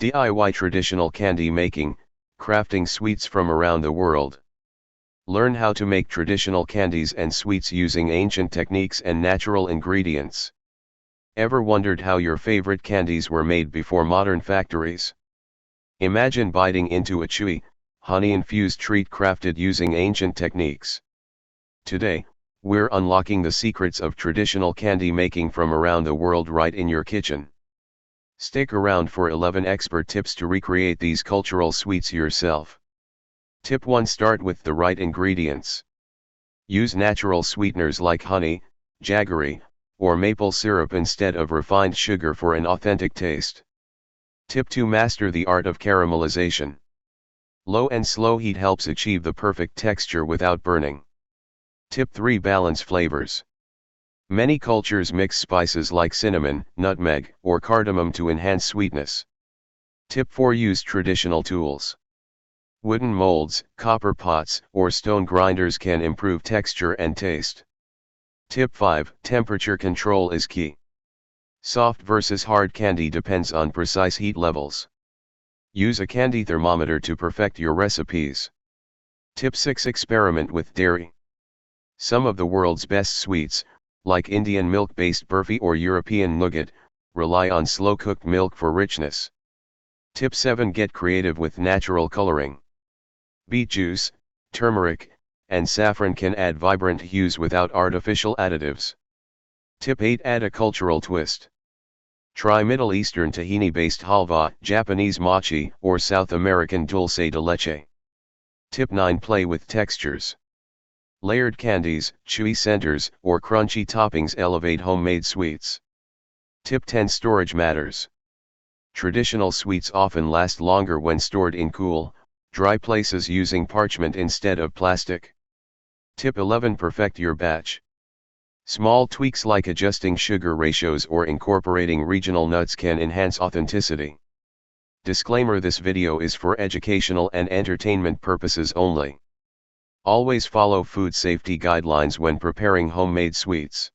DIY traditional candy making, crafting sweets from around the world. Learn how to make traditional candies and sweets using ancient techniques and natural ingredients. Ever wondered how your favorite candies were made before modern factories? Imagine biting into a chewy, honey-infused treat crafted using ancient techniques. Today, we're unlocking the secrets of traditional candy making from around the world right in your kitchen. Stick around for 11 expert tips to recreate these cultural sweets yourself. Tip 1: Start with the right ingredients. Use natural sweeteners like honey, jaggery, or maple syrup instead of refined sugar for an authentic taste. Tip 2: Master the art of caramelization. Low and slow heat helps achieve the perfect texture without burning. Tip 3: Balance flavors. Many cultures mix spices like cinnamon, nutmeg, or cardamom to enhance sweetness. Tip 4: Use traditional tools. Wooden molds, copper pots, or stone grinders can improve texture and taste. Tip 5: Temperature control is key. Soft versus hard candy depends on precise heat levels. Use a candy thermometer to perfect your recipes. Tip 6: Experiment with dairy. Some of the world's best sweets, like Indian milk-based burfi or European nougat, rely on slow-cooked milk for richness. Tip 7: Get creative with natural coloring. Beet juice, turmeric, and saffron can add vibrant hues without artificial additives. Tip 8: Add a cultural twist. Try Middle Eastern tahini-based halva, Japanese mochi, or South American dulce de leche. Tip 9: Play with textures. Layered candies, chewy centers, or crunchy toppings elevate homemade sweets. Tip 10: Storage matters. Traditional sweets often last longer when stored in cool, dry places using parchment instead of plastic. Tip 11: Perfect your batch. Small tweaks like adjusting sugar ratios or incorporating regional nuts can enhance authenticity. Disclaimer: this video is for educational and entertainment purposes only. Always follow food safety guidelines when preparing homemade sweets.